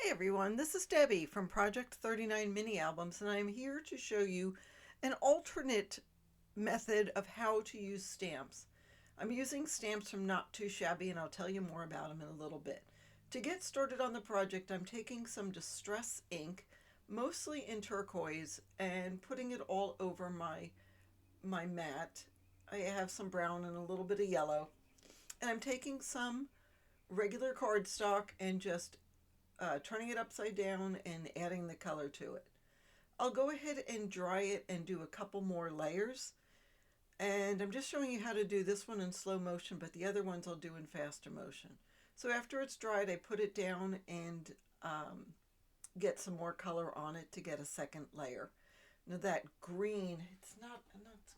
Hi everyone, this is Debbie from Project 39 Mini Albums, and I'm here to show you an alternate method of how to use stamps. I'm using stamps from Not2Shabby, and I'll tell you more about them in a little bit. To get started on the project, I'm taking some distress ink, mostly in turquoise, and putting it all over my mat. I have some brown and a little bit of yellow, and I'm taking some regular cardstock and just turning it upside down and adding the color to it. I'll go ahead and dry it and do a couple more layers. And I'm just showing you how to do this one in slow motion, but the other ones I'll do in faster motion. So after it's dried, I put it down and get some more color on it to get a second layer. Now that green, it's not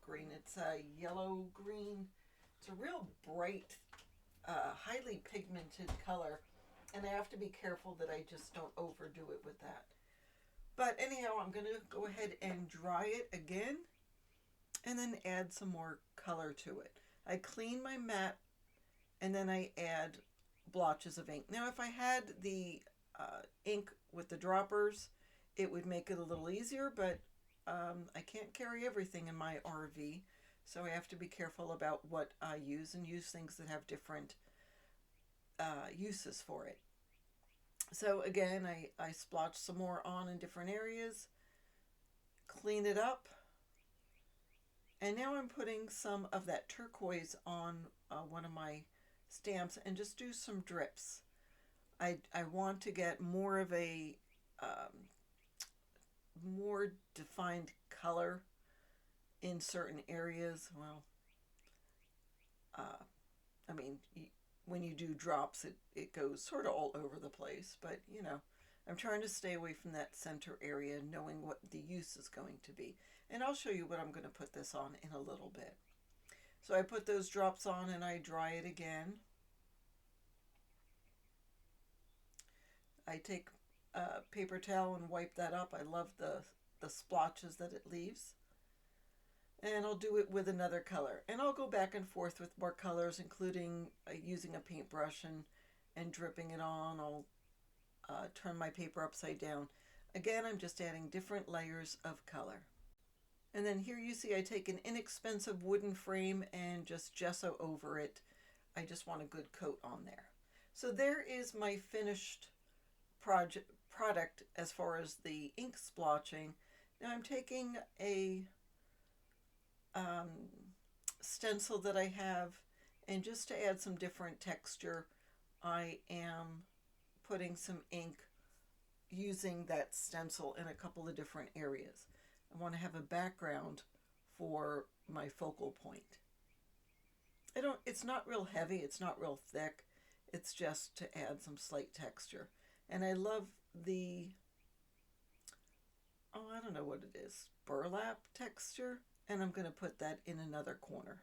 green, it's a yellow green. It's a real bright, highly pigmented color, and I have to be careful that I just don't overdo it with that. But anyhow, I'm going to go ahead and dry it again and then add some more color to it. I clean my mat and then I add blotches of ink. Now if I had the ink with the droppers, it would make it a little easier, but I can't carry everything in my RV, so I have to be careful about what I use and use things that have different uses for it. So again, I splotch some more on in different areas, clean it up, and now I'm putting some of that turquoise on one of my stamps and just do some drips. I want to get more of a more defined color in certain areas. Well, uh, I mean, when you do drops, it goes sort of all over the place, but I'm trying to stay away from that center area, knowing what the use is going to be. And I'll show you what I'm going to put this on in a little bit. So I put those drops on and I dry it again. I take a paper towel and wipe that up. I love the splotches that it leaves. And I'll do it with another color. And I'll go back and forth with more colors, including using a paintbrush and dripping it on. I'll turn my paper upside down. Again, I'm just adding different layers of color. And then here you see I take an inexpensive wooden frame and just gesso over it. I just want a good coat on there. So there is my finished product as far as the ink splotching. Now I'm taking a stencil that I have, and just to add some different texture, I am putting some ink using that stencil in a couple of different areas. I want to have a background for my focal point. It's not real heavy, it's not real thick, it's just to add some slight texture. And I love the, I don't know what it is, burlap texture, and I'm going to put that in another corner.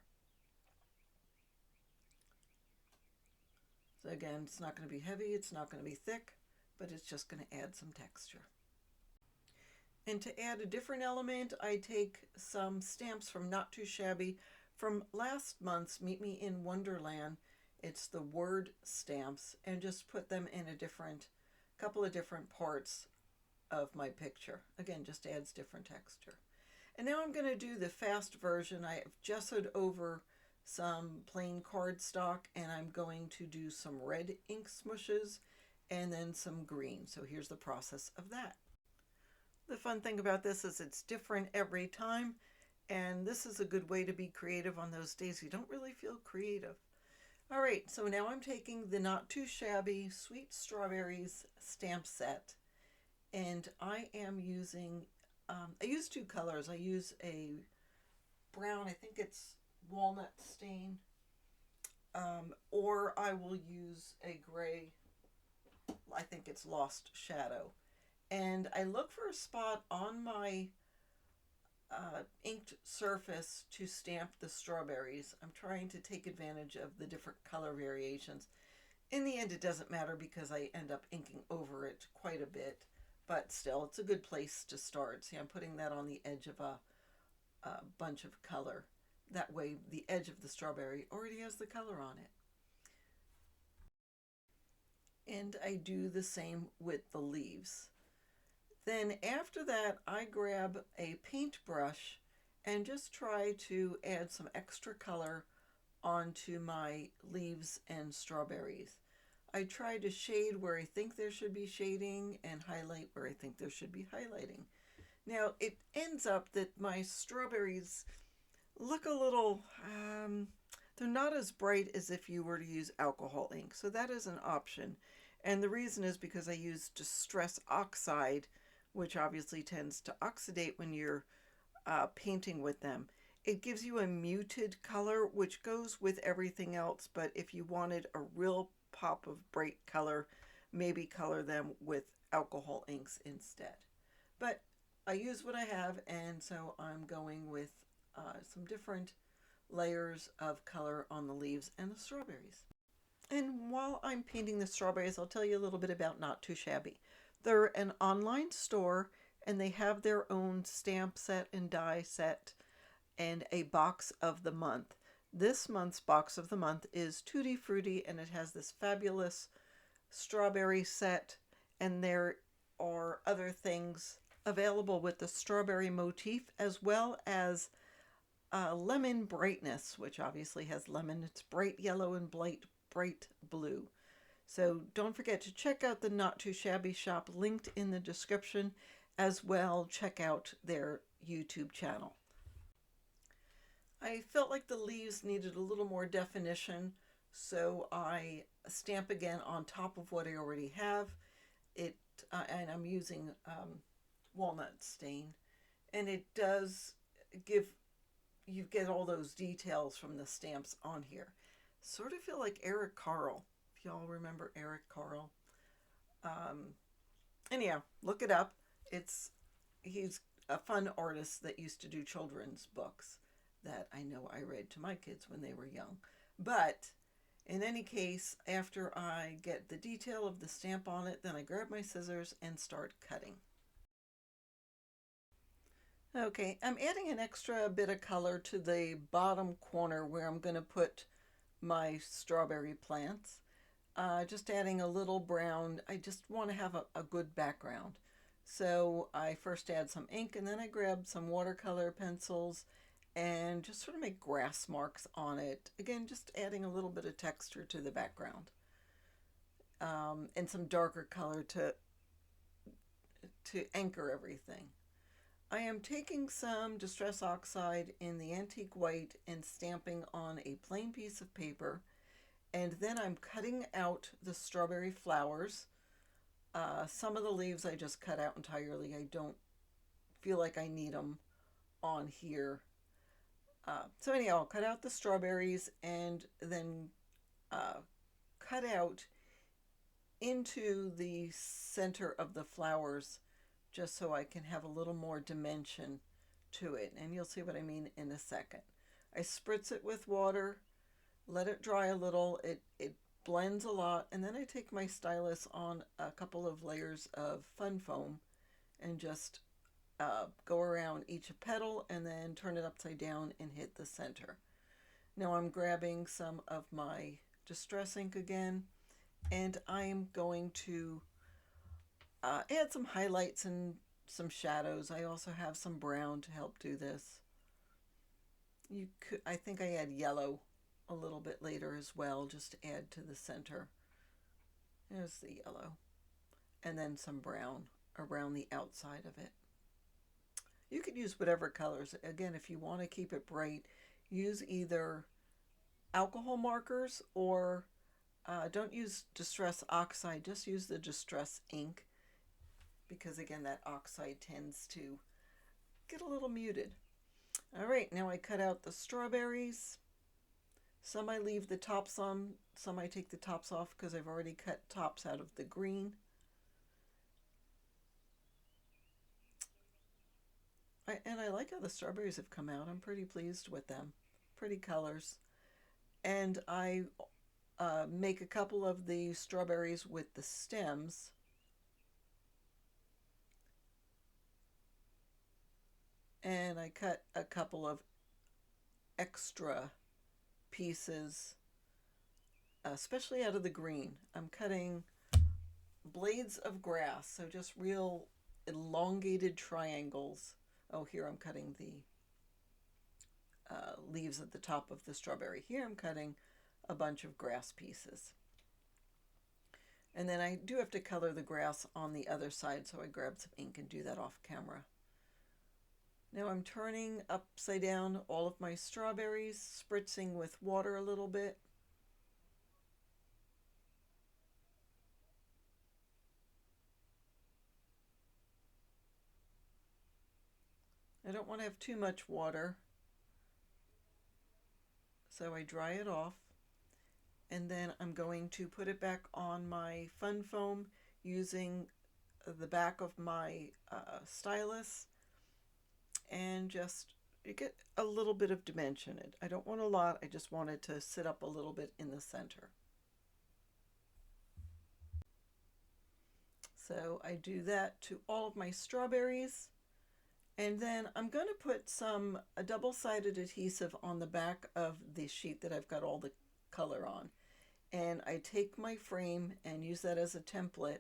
So again, it's not going to be heavy, it's not going to be thick, but it's just going to add some texture. And to add a different element, I take some stamps from Not2Shabby from last month's Meet Me in Wonderland. It's the word stamps, and just put them in a couple of different parts of my picture. Again, just adds different texture. And now I'm going to do the fast version. I have gessoed over some plain cardstock, and I'm going to do some red ink smushes and then some green. So here's the process of that. The fun thing about this is it's different every time, and this is a good way to be creative on those days you don't really feel creative. All right, so now I'm taking the Not2Shabby Sweet Strawberries stamp set, and I am using, I use two colors. I use a brown, I think it's walnut stain, or I will use a gray, I think it's Lost Shadow. And I look for a spot on my inked surface to stamp the strawberries. I'm trying to take advantage of the different color variations. In the end, it doesn't matter because I end up inking over it quite a bit, but still, it's a good place to start. See, I'm putting that on the edge of a bunch of color. That way, the edge of the strawberry already has the color on it. And I do the same with the leaves. Then after that, I grab a paintbrush and just try to add some extra color onto my leaves and strawberries. I try to shade where I think there should be shading and highlight where I think there should be highlighting. Now it ends up that my strawberries look a little, they're not as bright as if you were to use alcohol ink. So that is an option. And the reason is because I use Distress Oxide, which obviously tends to oxidate when you're painting with them. It gives you a muted color, which goes with everything else. But if you wanted a real pop of bright color, maybe color them with alcohol inks instead. But I use what I have, and so I'm going with some different layers of color on the leaves and the strawberries. And while I'm painting the strawberries, I'll tell you a little bit about Not2Shabby. They're an online store, and they have their own stamp set and die set and a box of the month. This month's box of the month is Tutti Frutti, and it has this fabulous strawberry set, and there are other things available with the strawberry motif, as well as lemon brightness, which obviously has lemon. It's bright yellow and bright blue. So don't forget to check out the Not2Shabby shop linked in the description. As well, check out their YouTube channel. I felt like the leaves needed a little more definition, so I stamp again on top of what I already have. And I'm using walnut stain, and it does give, you get all those details from the stamps on here. Sort of feel like Eric Carle, if y'all remember Eric Carle. Anyhow, look it up. He's a fun artist that used to do children's books that I know I read to my kids when they were young. But in any case, after I get the detail of the stamp on it, then I grab my scissors and start cutting. Okay, I'm adding an extra bit of color to the bottom corner where I'm going to put my strawberry plants. Just adding a little brown. I just want to have a good background. So I first add some ink, and then I grab some watercolor pencils and just sort of make grass marks on it. Again, just adding a little bit of texture to the background. And some darker color to anchor everything. I am taking some Distress Oxide in the antique white and stamping on a plain piece of paper. And then I'm cutting out the strawberry flowers. Some of the leaves I just cut out entirely. I don't feel like I need them on here. So anyhow, I'll cut out the strawberries and then cut out into the center of the flowers, just so I can have a little more dimension to it. And you'll see what I mean in a second. I spritz it with water, let it dry a little. It blends a lot, and then I take my stylus on a couple of layers of fun foam and just go around each petal and then turn it upside down and hit the center. Now I'm grabbing some of my Distress ink again, and I'm going to add some highlights and some shadows. I also have some brown to help do this. I think I add yellow a little bit later as well, just to add to the center. There's the yellow. And then some brown around the outside of it. You could use whatever colors. Again, if you want to keep it bright, use either alcohol markers or don't use Distress Oxide, just use the Distress ink, because again, that oxide tends to get a little muted. All right, now I cut out the strawberries. Some I leave the tops on, some I take the tops off because I've already cut tops out of the green. And I like how the strawberries have come out. I'm pretty pleased with them. Pretty colors. And I make a couple of the strawberries with the stems. And I cut a couple of extra pieces, especially out of the green. I'm cutting blades of grass, so just real elongated triangles. Oh, here I'm cutting the leaves at the top of the strawberry. Here I'm cutting a bunch of grass pieces. And then I do have to color the grass on the other side, so I grab some ink and do that off camera. Now I'm turning upside down all of my strawberries, spritzing with water a little bit. I don't want to have too much water, so I dry it off. And then I'm going to put it back on my fun foam using the back of my stylus, and just get a little bit of dimension. I don't want a lot, I just want it to sit up a little bit in the center. So I do that to all of my strawberries. And then I'm going to put a double-sided adhesive on the back of the sheet that I've got all the color on. And I take my frame and use that as a template,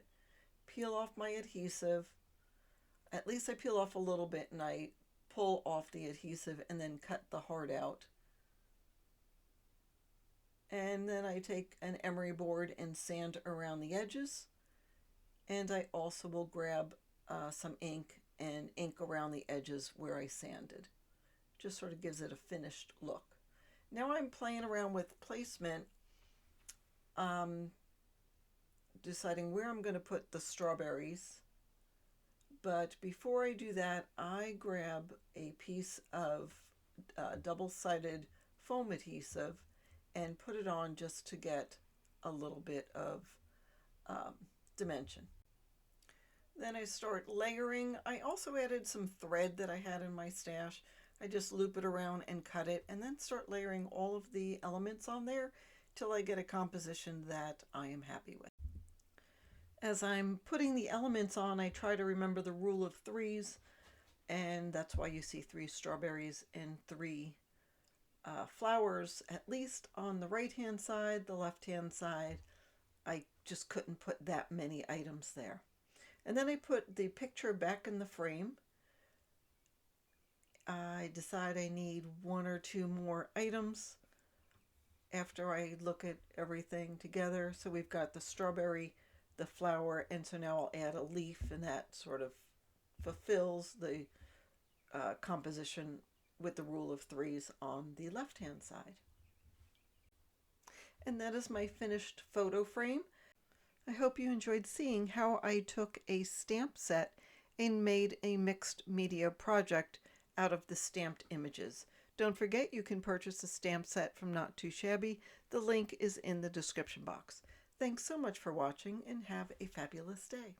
peel off my adhesive. At least I peel off a little bit, and I pull off the adhesive and then cut the heart out. And then I take an emery board and sand around the edges. And I also will grab some ink and ink around the edges where I sanded. Just sort of gives it a finished look. Now I'm playing around with placement, deciding where I'm going to put the strawberries. But before I do that, I grab a piece of double-sided foam adhesive and put it on just to get a little bit of dimension. Then I start layering. I also added some thread that I had in my stash. I just loop it around and cut it, and then start layering all of the elements on there till I get a composition that I am happy with. As I'm putting the elements on, I try to remember the rule of threes, and that's why you see 3 strawberries and 3 flowers, at least on the right-hand side. The left-hand side, I just couldn't put that many items there. And then I put the picture back in the frame. I decide I need 1 or 2 more items after I look at everything together. So we've got the strawberry, the flower, and so now I'll add a leaf, and that sort of fulfills the composition with the rule of threes on the left-hand side. And that is my finished photo frame. I hope you enjoyed seeing how I took a stamp set and made a mixed media project out of the stamped images. Don't forget, you can purchase a stamp set from Not2Shabby. The link is in the description box. Thanks so much for watching, and have a fabulous day.